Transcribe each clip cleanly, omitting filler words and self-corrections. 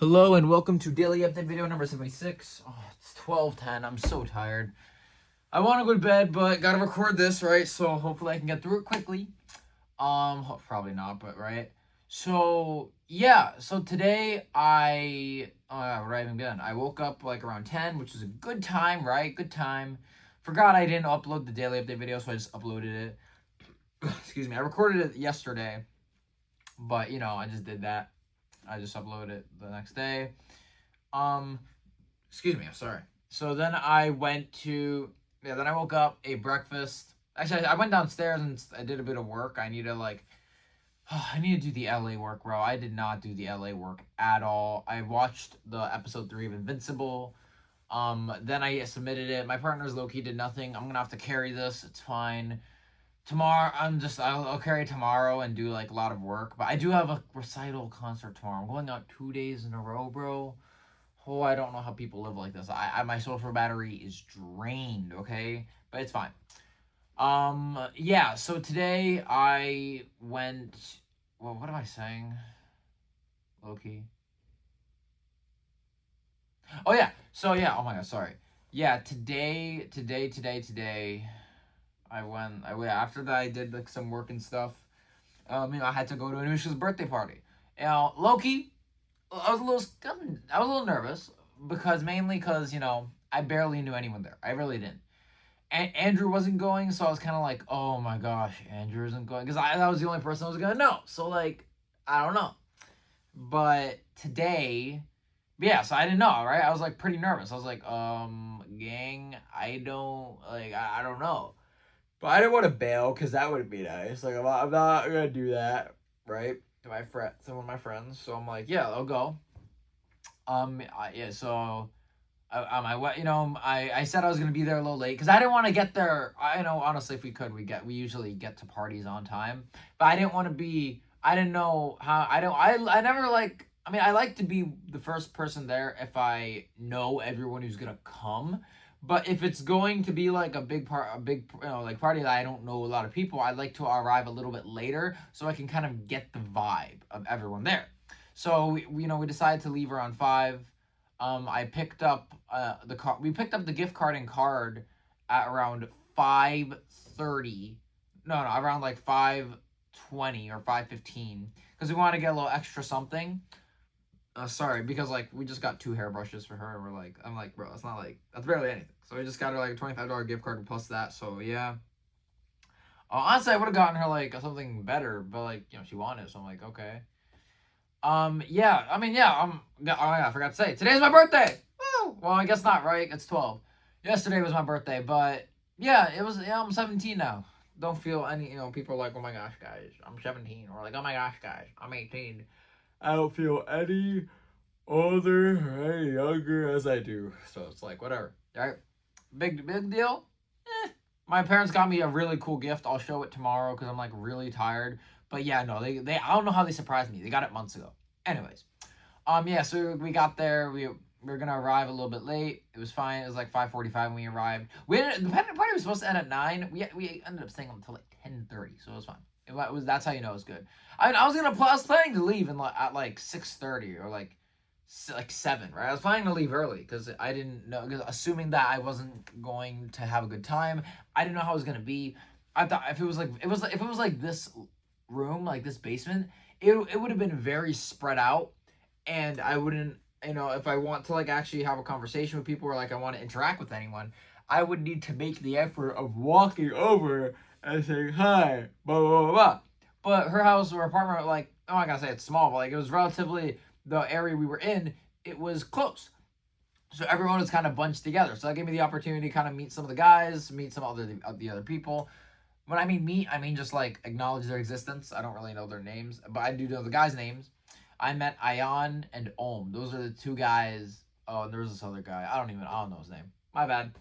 Hello and welcome to Daily Update video number 76. Oh, it's 12:10. I'm so tired. I want to go to bed, but gotta record this, right? So hopefully I can get through it quickly. Probably not, but right. So yeah, so today what I even done? I woke up like around 10, which is a good time, right? Good time. Forgot I didn't upload the Daily Update video, so I just uploaded it. Excuse me. I recorded it yesterday, but I just did that. I just uploaded it the next day. Um, Excuse me, I'm sorry. So then I then I woke up, ate breakfast. Actually, I went downstairs and I did a bit of work. I need to I need to do the LA work, bro. I did not do the LA work at all. I watched the episode 3 of Invincible. Then I submitted it. My partner's low-key did nothing. I'm gonna have to carry this. It's fine. Tomorrow, I'll carry tomorrow and do like a lot of work. But I do have a recital concert tomorrow. I'm going out 2 days in a row, bro. Oh, I don't know how people live like this. My social battery is drained, okay? But it's fine. Yeah, so today I went, well, what am I saying? Low-key. Oh yeah, so yeah, oh my god, sorry. Yeah, today, after that I did like some work and stuff. I had to go to Anusha's birthday party. Loki, I was a little nervous mainly because I barely knew anyone there. I really didn't. And Andrew wasn't going, so I was kind of like, oh my gosh, Andrew isn't going because that was the only person I was gonna know. So like, I don't know. But today, yeah, so I didn't know, right? I was like pretty nervous. I was like, gang, I don't know. But I didn't want to bail because that wouldn't be nice. Like, I'm not gonna do that, right? To some of my friends. So I'm like, yeah, I'll go. Yeah. So, I said I was gonna be there a little late because I didn't want to get there. I know, honestly, if we could, we usually get to parties on time. But I didn't want to be. I didn't know how. I never like. I mean, I like to be the first person there if I know everyone who's gonna come. But if it's going to be like a big like party that I don't know a lot of people, I'd like to arrive a little bit later so I can kind of get the vibe of everyone there. So we decided to leave around 5. I picked up the car. We picked up the gift card and card at around 5:30. No, around like 5:20 or 5:15 because we wanted to get a little extra something. Sorry, because like we just got 2 hairbrushes for her, and I'm like, bro, that's barely anything. So we just got her like a $25 gift card plus that. So yeah. Honestly, I would have gotten her like something better, but like she wanted, so I'm like, okay. Yeah, I mean, yeah. Oh yeah, I forgot to say today's my birthday. Woo! Well, I guess not, right? It's 12. Yesterday was my birthday, but yeah, it was. Yeah, I'm 17 now. Don't feel any. People are like, oh my gosh, guys, I'm 17, or like, oh my gosh, guys, I'm 18. I don't feel any older or any younger as I do. So it's like, whatever. All right? Big deal? My parents got me a really cool gift. I'll show it tomorrow because I'm like really tired. But yeah, no, they I don't know how they surprised me. They got it months ago. Anyways. Yeah, so we got there. We were gonna arrive a little bit late. It was fine. It was like 5:45 when we arrived. The party was supposed to end at 9. We ended up staying until like 10:30, so it was fine. That's how you know it was good. I was planning to leave at like 6:30 or like 7, right? I was planning to leave early because I didn't know, because assuming that I wasn't going to have a good time, I didn't know how it was gonna be. I thought if it was like this room, like this basement, it would have been very spread out, and I wouldn't, if I want to like actually have a conversation with people or like I want to interact with anyone, I would need to make the effort of walking over and saying hi, blah blah blah blah. But her house or apartment, like, I'm not gonna say it's small, but like it was relatively, the area we were in, it was close. So everyone was kind of bunched together. So that gave me the opportunity to kind of meet some of the guys, meet some of the other people. When I mean meet, I mean just like acknowledge their existence. I don't really know their names, but I do know the guys' names. I met Ayan and Om. Those are the 2 guys. Oh, and there was this other guy. I don't know his name. My bad.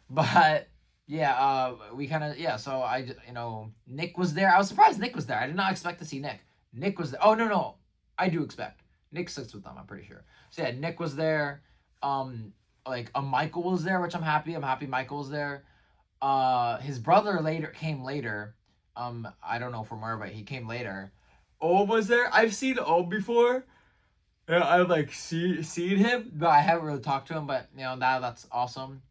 But yeah, we kind of, yeah. So Nick was there. I was surprised Nick was there. I did not expect to see Nick. Nick was there. Oh no, I do expect. Nick sits with them, I'm pretty sure. So yeah, Nick was there. Like Michael was there, which I'm happy. I'm happy Michael was there. His brother came later. I don't know from where, but he came later. Om was there. I've seen Om before. Yeah, I've like seen him, but I haven't really talked to him. But that's awesome.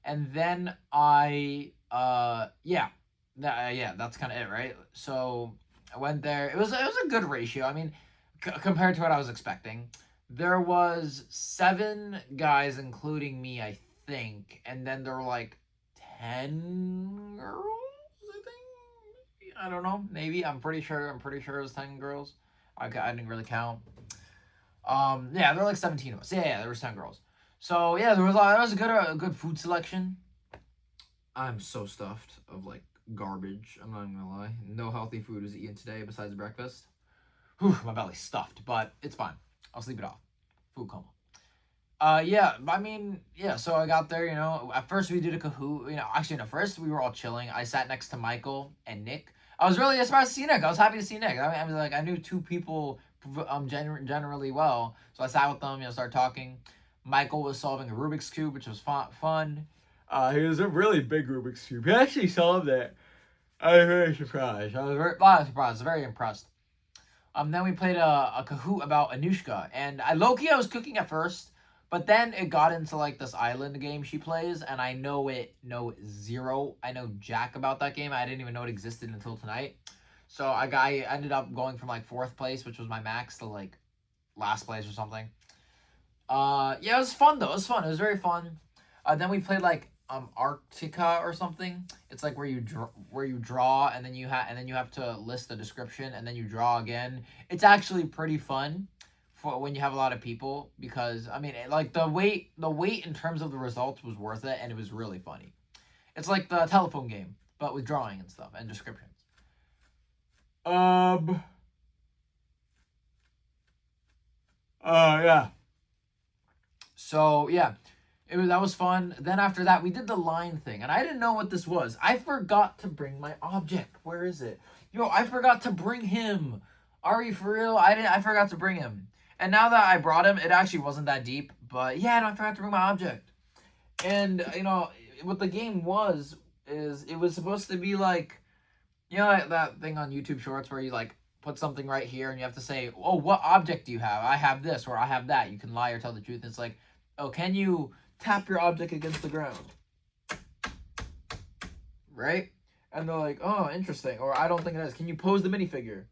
And then yeah, that's kind of it, right? So I went there. It was a good ratio. I mean, compared to what I was expecting, there was 7 guys, including me, I think, and then there were like 10 girls. I think I don't know. Maybe I'm pretty sure. I'm pretty sure it was 10 girls. I didn't really count. Yeah, there were like 17 of us. Yeah, there was 10 girls. So yeah, there was a good food selection. I'm so stuffed of like garbage. I'm not even gonna lie. No healthy food was eaten today besides breakfast. Whew, my belly's stuffed, but it's fine. I'll sleep it off. Food coma. Yeah, I mean, yeah, so I got there, at first we did a Kahoot, actually, no, first we were all chilling. I sat next to Michael and Nick. I was really surprised to see Nick. I was happy to see Nick. I mean, like, I knew 2 people generally well, so I sat with them, started talking. Michael was solving a Rubik's Cube, which was fun. He was a really big Rubik's Cube. He actually solved it. I was very surprised. I was very impressed. Then we played a Kahoot about Anushka, and I was cooking at first, but then it got into like this island game she plays, and I know zero. I know jack about that game. I didn't even know it existed until tonight. So I ended up going from like fourth place, which was my max, to like last place or something. Yeah, it was fun though. It was fun. It was very fun. Then we played like Arctica or something. It's like where you draw and then you have to list the description and then you draw again. It's actually pretty fun for when you have a lot of people because I mean like the wait in terms of the results was worth it and it was really funny. It's like the telephone game but with drawing and stuff and descriptions. Um. Yeah. So yeah, that was fun. Then after that, we did the line thing, and I didn't know what this was. I forgot to bring my object. Where is it? Yo, I forgot to bring him. Are you for real? I forgot to bring him. And now that I brought him, it actually wasn't that deep. But yeah, no, I forgot to bring my object. And what the game was is it was supposed to be like that thing on YouTube Shorts where you like put something right here and you have to say, "Oh, what object do you have? I have this or I have that." You can lie or tell the truth. And it's like, "Oh, can you tap your object against the ground?" Right? And they're like, "Oh, interesting." Or I don't think it is. Can you pose the minifigure?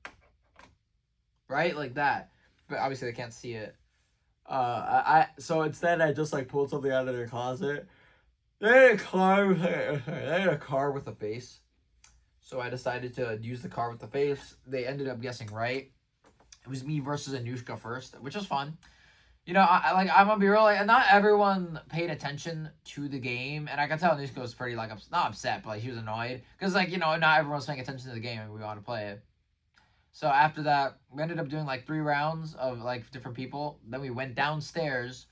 Right? Like that. But obviously they can't see it. So instead I just like pulled something out of their closet. They had a car with a face. So I decided to use the car with the face. They ended up guessing right. It was me versus Anushka first, which was fun. I'm gonna be real, like, not everyone paid attention to the game, and I can tell Anushka was pretty like not upset, but like she was annoyed because not everyone's paying attention to the game and we want to play it. So after that, we ended up doing like 3 rounds of like different people. Then we went downstairs.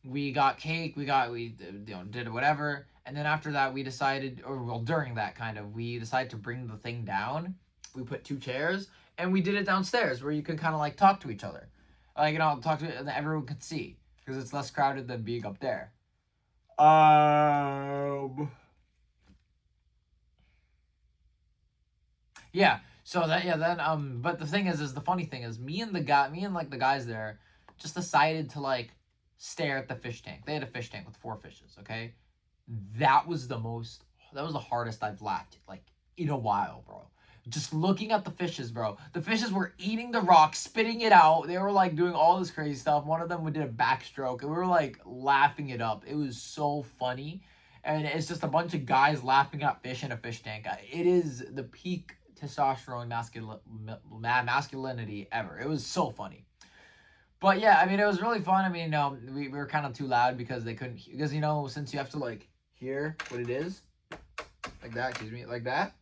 We got cake. We did whatever. And then after that, we decided, or well, during that kind of, we decided to bring the thing down. We put 2 chairs and we did it downstairs where you could kind of like talk to each other, like talk to and everyone could see because it's less crowded than being up there. Um. Yeah. So that yeah then but the thing is the funny thing is me and like the guys there just decided to like stare at the fish tank. They had a fish tank with 4 fishes. Okay, that was the hardest I've laughed like in a while, bro. Just looking at the fishes, bro. The fishes were eating the rock, spitting it out. They were like doing all this crazy stuff. One of them did a backstroke, and we were like laughing it up. It was so funny, and it's just a bunch of guys laughing at fish in a fish tank. It is the peak testosterone masculinity ever. It was so funny. But yeah, I mean, it was really fun. I mean, we were kind of too loud because they couldn't, because, since you have to like hear what it is, like that, excuse me, like that.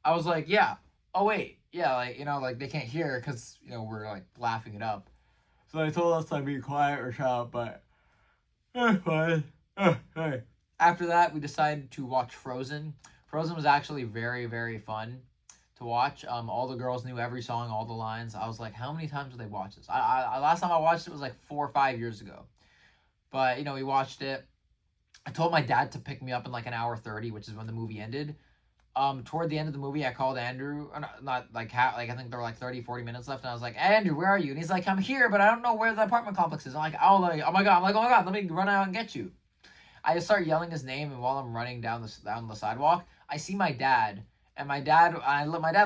I was like, yeah. Oh, wait. Yeah, like, like they can't hear because, we're like laughing it up. So they told us to be quiet or shout, but fine. Hey. After that, we decided to watch Frozen. Frozen was actually very, very fun to watch. All the girls knew every song, all the lines. I was like, how many times did they watch this? I last time I watched it was like 4 or 5 years ago. But we watched it. I told my dad to pick me up in like an hour 30, which is when the movie ended. toward the end of the movie, I called Andrew, not like like I think there were like 30, 40 minutes left, and I was like, Andrew, where are you? And he's like, I'm here, but I don't know where the apartment complex is. I'm like, oh, oh my god, let me run out and get you. I just start yelling his name, and while I'm running down the sidewalk, I see my dad, and my dad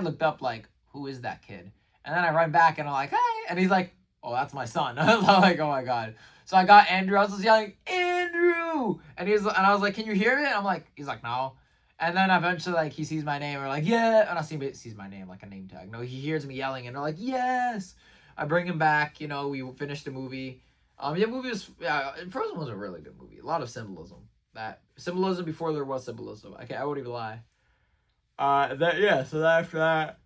looked up like, who is that kid? And then I run back, and I'm like, hey, and he's like, oh, that's my son. I was like, oh my god. So I got Andrew. I was just yelling, Andrew, and I was like, can you hear it? And I'm like, he's like, no. And then eventually, like, he sees my name, or like, yeah, and I sees my name like a name tag. No, he hears me yelling, and they're like, yes. I bring him back. You know, we finished the movie. Frozen was a really good movie. A lot of symbolism. That symbolism before there was symbolism. I won't even lie. So after that,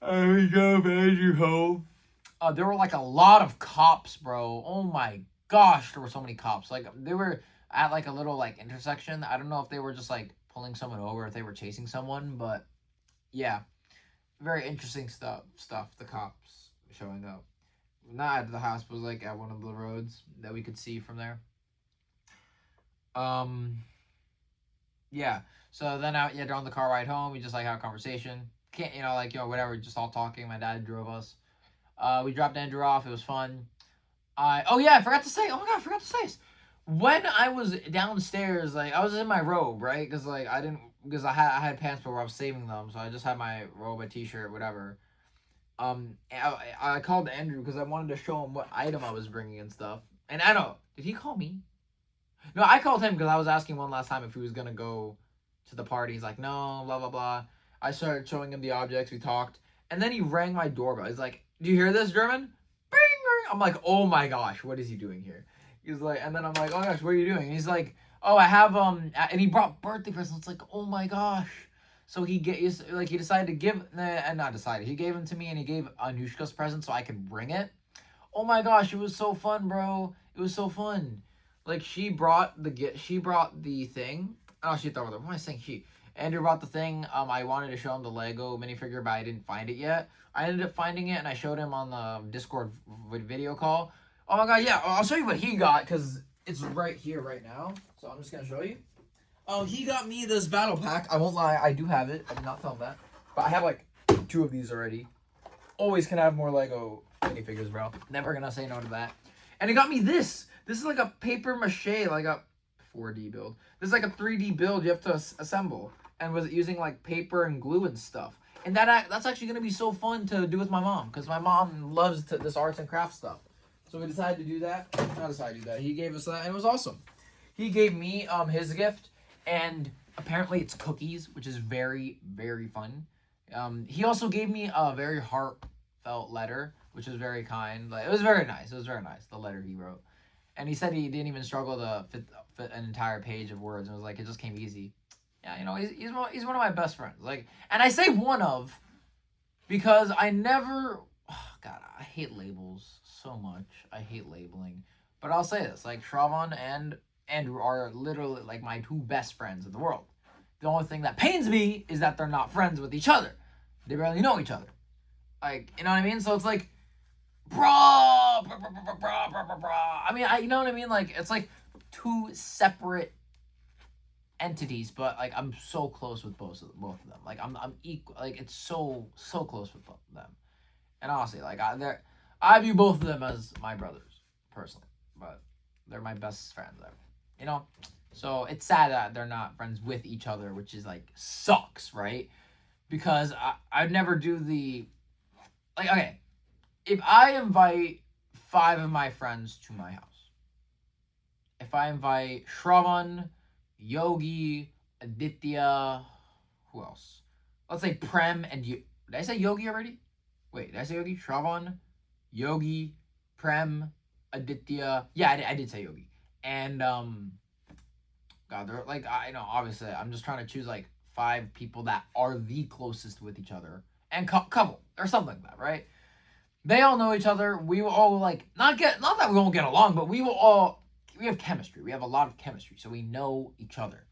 we drove Andrew home. There were like a lot of cops, bro. Oh my gosh, there were so many cops. Like they were at like a little like intersection. I don't know if they were just like pulling someone over, if they were chasing someone, but yeah, very interesting stuff. The cops showing up, not at the house, but like at one of the roads that we could see from there. Yeah. So then during the car ride home, we just like had a conversation. Can't whatever, just all talking. My dad drove us. We dropped Andrew off. It was fun. I forgot to say. Oh my god, I forgot to say this. When I was downstairs, like I was in my robe, right? Because like I had pants, but I was saving them, so I just had my robe, a t-shirt, whatever. I called Andrew because I wanted to show him what item I was bringing and stuff. And I don't. Did he call me? No, I called him because I was asking one last time if he was gonna go to the party. He's like, no, blah blah blah. I started showing him the objects. We talked, and then he rang my doorbell. He's like, "Do you hear this, German?" Bing, bing. I'm like, "Oh my gosh, what is he doing here?" He's like, and then I'm like, "Oh my gosh, what are you doing?" And he's like, "Oh, I have and he brought birthday presents." It's like, "Oh my gosh." So he decided to give, and not decided. He gave them to me, and he gave Anushka's present so I could bring it. Oh my gosh, it was so fun, bro. It was so fun. Like she brought the thing. Oh, she thought, what am I saying? Andrew brought the thing. I wanted to show him the Lego minifigure, but I didn't find it yet. I ended up finding it, and I showed him on the Discord video call. Oh my god, yeah, I'll show you what he got, because it's right here right now. So I'm just going to show you. Oh, he got me this battle pack. I won't lie, I do have it. I did not tell him that. But I have like 2 of these already. Always can have more Lego minifigures, bro. Never going to say no to that. And he got me this. This is like a paper mache, like a 4D build. This is like a 3D build you have to assemble. And was using like paper and glue and stuff. And that's actually going to be so fun to do with my mom. Because my mom loves this arts and crafts stuff. So we decided to do that. Not decided to do that. He gave us that, and it was awesome. He gave me his gift, and apparently it's cookies, which is very, very fun. He also gave me a very heartfelt letter, which was very kind. Like, it was very nice. It was very nice, the letter he wrote. And he said he didn't even struggle to fit an entire page of words. And it was like, it just came easy. Yeah, he's one of my best friends. Like, and I say one of because I never. Oh God, I hate labels so much. I hate labeling. But I'll say this: like Shravan and Andrew are literally like my 2 best friends in the world. The only thing that pains me is that they're not friends with each other. They barely know each other. Like, you know what I mean? So it's like, bro. I mean, you know what I mean? Like, it's like 2 separate entities, but like I'm so close with both of them. Like I'm equal. Like it's so close with both of them. And honestly, like I view both of them as my brothers personally, but they're my best friends ever. You know, so it's sad that they're not friends with each other, which is like sucks, right? Because I'd never do the like. Okay, if I invite 5 of my friends to my house, if I invite Shravan, Yogi, Aditya, who else? Let's say Prem and you. Did I say Yogi already? Wait, did I say Yogi? Shravan, Yogi, Prem, Aditya. Yeah, I did say Yogi. And God, they're like obviously I'm just trying to choose like 5 people that are the closest with each other and couple or something like that, right? They all know each other. We will all like not that we won't get along, but we have chemistry. We have a lot of chemistry, so we know each other.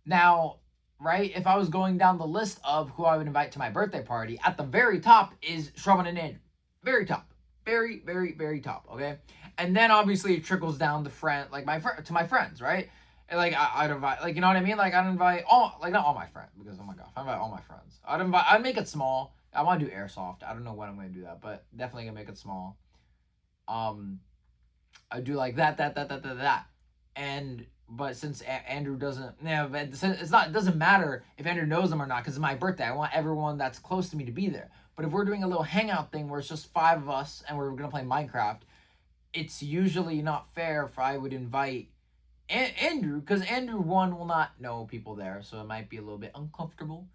Now, right, if I was going down the list of who I would invite to my birthday party, at the very top is Shravan and Andrew. Very top. Very, very, very top, okay? And then obviously it trickles down to my friends, right? And like I'd invite, like, you know what I mean? Like I'd invite all, like not all my friends, because oh my god, if I invite all my friends, I'd make it small. I want to do airsoft. I don't know when I'm gonna do that, but definitely gonna make it small. Um, I do like that, and but since Andrew doesn't, yeah, but it's not. It doesn't matter if Andrew knows them or not, because it's my birthday. I want everyone that's close to me to be there. But if we're doing a little hangout thing where it's just 5 of us and we're gonna play Minecraft, it's usually not fair if I would invite Andrew, because Andrew, one, will not know people there, so it might be a little bit uncomfortable.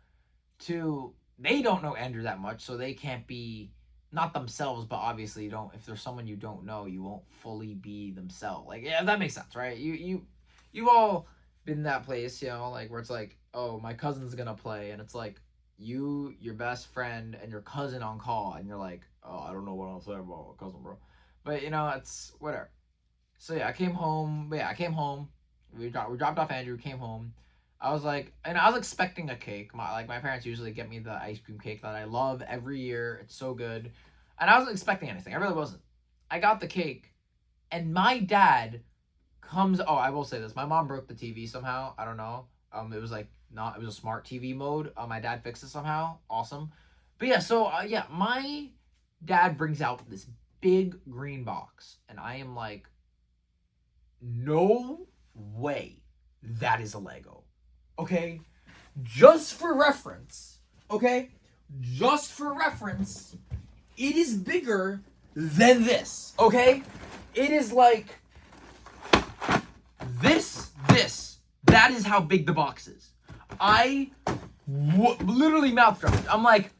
Two, they don't know Andrew that much, so they can't be not themselves, but obviously you don't. If there's someone you don't know, you won't fully be themselves. Like, yeah, that makes sense, right? You all been in that place, you know, like where it's like, oh, my cousin's gonna play, and it's like you, your best friend, and your cousin on call, and you're like, oh, I don't know what I'll say about my cousin, bro. But you know, it's whatever. So yeah, I came home. But yeah, I came home. We dropped off Andrew. Came home. I was like, and I was expecting a cake. My parents usually get me the ice cream cake that I love every year. It's so good, and I wasn't expecting anything. I really wasn't. I got the cake, and my dad comes. Oh, I will say this: my mom broke the TV somehow. I don't know. It was like not. It was a smart TV mode. My dad fixed it somehow. Awesome. But yeah, so yeah, my dad brings out this big green box, and I am like, no way that is a Lego. Okay? Just for reference, okay? Just for reference, it is bigger than this, okay? It is like this. That is how big the box is. I literally mouth dropped. I'm like,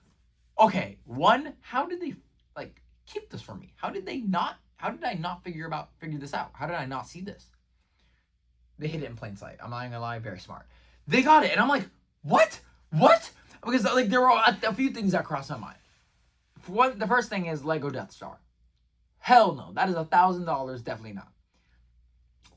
okay, one, how did they like keep this from me? How did I not figure this out? How did I not see this? They hid it in plain sight. I'm not gonna lie, very smart. They got it, and I'm like, what? Because like there were a few things that crossed my mind. For one, the first thing is Lego Death Star. Hell no, that is $1,000. Definitely not.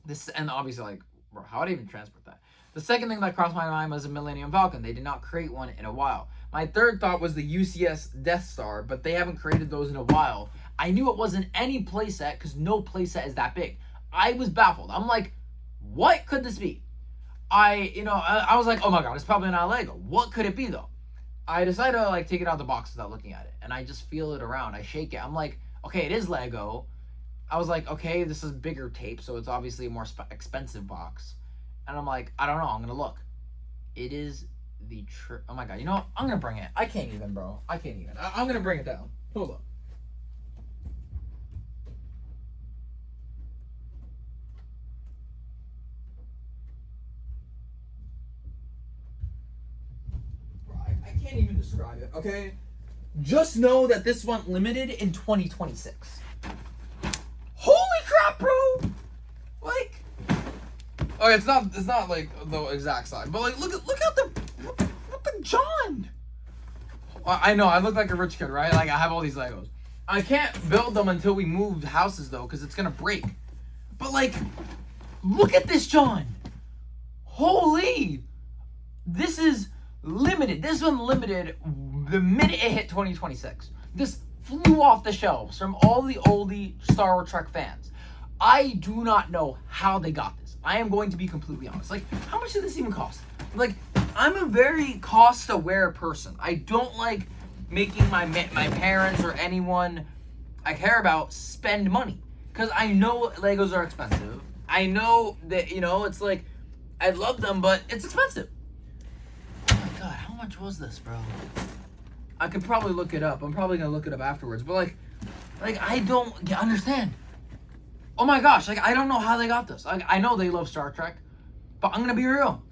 This, and obviously, like, bro, how would I even transport that? The second thing that crossed my mind was a Millennium Falcon. They did not create one in a while. My third thought was the UCS Death Star, but they haven't created those in a while. I knew it wasn't any playset because no playset is that big. I was baffled. I'm like, what could this be? I was like, oh my god, it's probably not Lego. What could it be though? I decided to like take it out of the box without looking at it, and I just feel it around. I shake it. I'm like, okay, it is Lego. I was like, okay, this is bigger tape, so it's obviously a more expensive box. And I'm like, I don't know. I'm gonna look. It is the oh my god, you know what? I'm gonna bring it. I can't even, bro. I can't even. I'm gonna bring it down. Hold up. I can't even describe it, okay? Just know that this went limited in 2026. Holy crap, bro! Like, okay, it's not like the exact size, but like, look at the John. Well, I know I look like a rich kid, right? Like I have all these Legos. I can't build them until we move houses though, because it's gonna break. But like, look at this John. Holy, this is limited. This one limited the minute it hit 2026. This flew off the shelves from all the oldie Star Wars Trek fans. I do not know how they got this. I am going to be completely honest. Like, how much did this even cost? Like, I'm a very cost-aware person. I don't like making my parents or anyone I care about spend money. Because I know Legos are expensive. I know that, you know, it's like, I love them, but it's expensive. Oh my god, how much was this, bro? I could probably look it up. I'm probably going to look it up afterwards. But, like I don't understand. Oh my gosh, like, I don't know how they got this. Like, I know they love Star Trek, but I'm going to be real.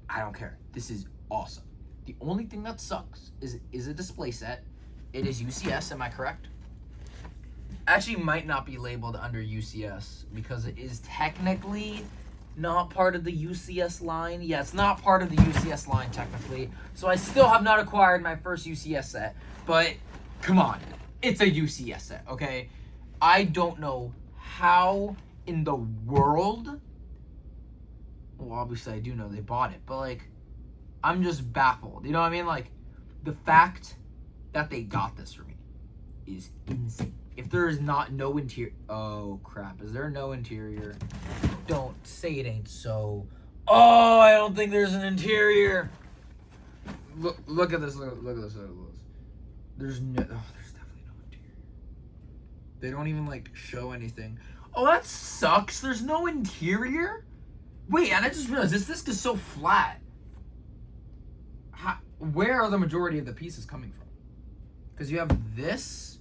I don't care. This is awesome. The only thing that sucks is a display set. It is UCS, am I correct? Actually, might not be labeled under UCS because it is technically not part of the UCS line. Yeah, it's not part of the UCS line technically. So I still have not acquired my first UCS set, but come on. It's a UCS set, okay? I don't know how in the world, well, obviously I do know they bought it, but like, I'm just baffled. You know what I mean? Like, the fact that they got this for me is insane. If there is no interior, oh crap, is there no interior? Don't say it ain't so. Oh, I don't think there's an interior. Look at this. Look at this. Look at this. There's definitely no interior. They don't even like show anything. Oh, that sucks. There's no interior. Wait, and I just realized this disc is so flat. Where are the majority of the pieces coming from? Because you have this.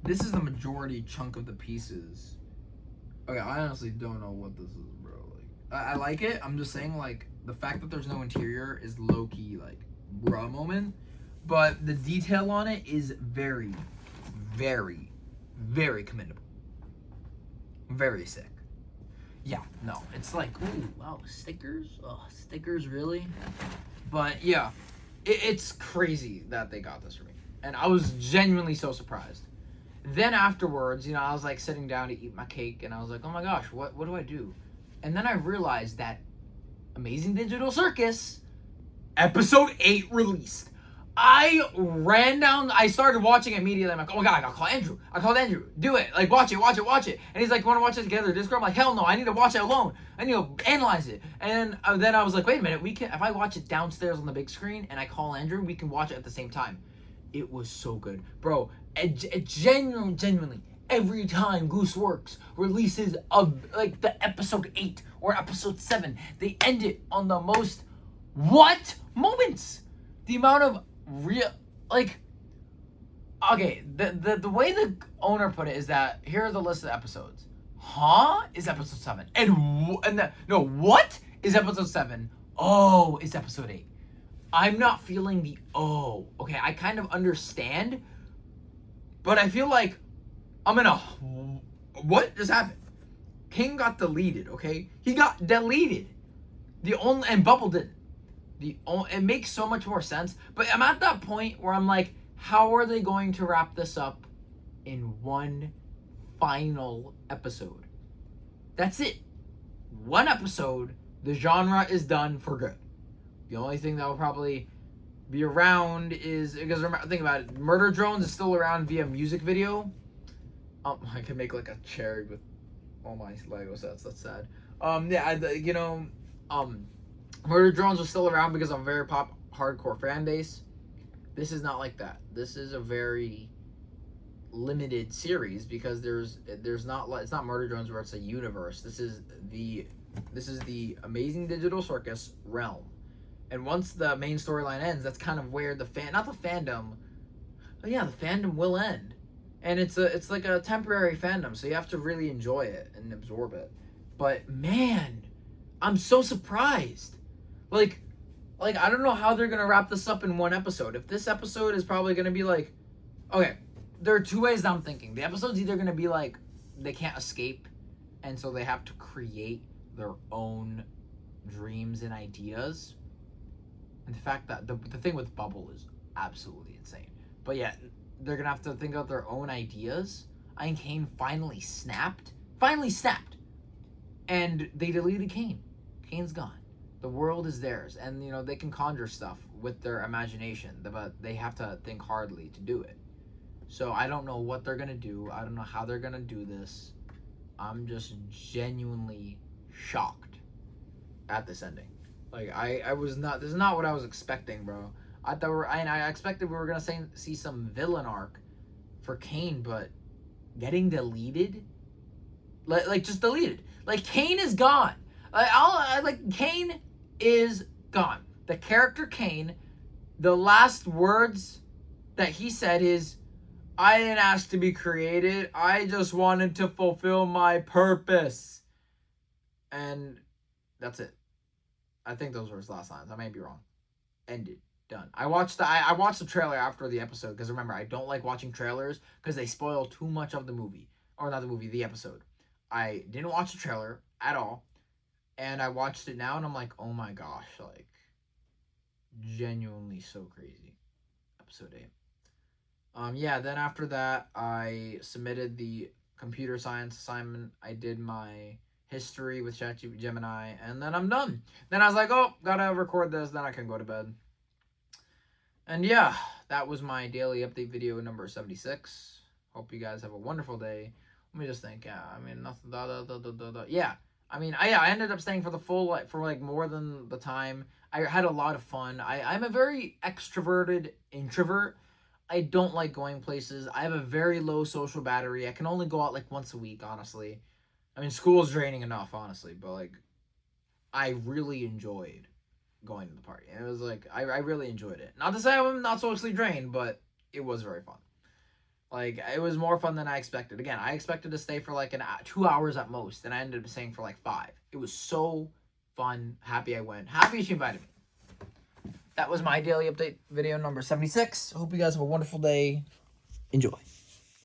This is the majority chunk of the pieces. Okay, I honestly don't know what this is, bro. Like, I like it. I'm just saying, like, the fact that there's no interior is low-key, like, bruh moment. But the detail on it is very, very, very commendable. Very sick. Yeah, no, it's like, ooh, wow, stickers? Oh, stickers, really? But, yeah, it's crazy that they got this for me. And I was genuinely so surprised. Then afterwards, I was like sitting down to eat my cake, and I was like, oh my gosh, what do I do? And then I realized that Amazing Digital Circus episode 8 released. I ran down, I started watching it immediately. I'm like, oh my god, I gotta call Andrew. I called Andrew. Do it. Like, watch it. And he's like, wanna watch it together? Discord? I'm like, hell no, I need to watch it alone. I need to analyze it. And then I was like, wait a minute, if I watch it downstairs on the big screen and I call Andrew, we can watch it at the same time. It was so good. Bro, it genuinely, every time Gooseworks releases like the episode 8 or episode 7, they end it on the most moments. The amount of real, like, okay, the way the owner put it is that here are the list of episodes. Is episode 7. What is episode 7? Oh, is episode 8. I'm not feeling the okay, I kind of understand, but I feel like I'm in a what just happened? King got deleted, okay? He got deleted. And Bubble didn't. It makes so much more sense, but I'm at that point where I'm like, how are they going to wrap this up in one final episode? That's it. One episode, the genre is done for good. The only thing that will probably be around is, because think about it, Murder Drones is still around via music video. I can make like a cherry with all my Lego sets. That's sad. Murder Drones was still around because of a very hardcore fan base. This is not like that. This is a very limited series because it's not Murder Drones where it's a universe. This is the Amazing Digital Circus realm. And once the main storyline ends, that's kind of where the fandom will end. And it's like a temporary fandom, so you have to really enjoy it and absorb it. But man, I'm so surprised. Like I don't know how they're gonna wrap this up in one episode. If this episode is probably gonna be like, okay, there are two ways that I'm thinking. The episode's either gonna be like they can't escape, and so they have to create their own dreams and ideas. And the fact that the thing with Bubble is absolutely insane. But yeah, they're gonna have to think out their own ideas. And Kane finally snapped. And they deleted Kane. Kane's gone. The world is theirs. And, they can conjure stuff with their imagination. But they have to think hardly to do it. So I don't know what they're gonna do. I don't know how they're gonna do this. I'm just genuinely shocked at this ending. Like, I was not, this is not what I was expecting, bro. I expected we were gonna see some villain arc for Kane, but getting deleted? Like just deleted. Like, Kane is gone. Kane is gone. The character Kane, the last words that he said is, I didn't ask to be created. I just wanted to fulfill my purpose. And that's it. I think those were his last lines. I may be wrong. Ended. Done. I watched the trailer after the episode because remember, I don't like watching trailers because they spoil too much of the movie. Or not the movie, the episode. I didn't watch the trailer at all. And I watched it now and I'm like, oh my gosh, like, genuinely so crazy. Episode 8. Then after that, I submitted the computer science assignment. I did my history with ChatGPT Gemini, and then I'm done. Then I was like, oh, gotta record this, then I can go to bed. And yeah, that was my daily update video number 76. Hope you guys have a wonderful day. Let me just think. Yeah, I mean, nothing. Yeah, I mean, I ended up staying for the full, like, for like more than the time. I had a lot of fun. I'm a very extroverted introvert. I don't like going places. I have a very low social battery. I can only go out like once a week, honestly. I mean, school's draining enough, honestly, but like I really enjoyed going to the party. And it was like I really enjoyed it. Not to say I'm not socially drained, but it was very fun. Like it was more fun than I expected. Again, I expected to stay for like 2 hours at most, and I ended up staying for like 5. It was so fun. Happy I went. Happy she invited me. That was my daily update video number 76. Hope you guys have a wonderful day. Enjoy.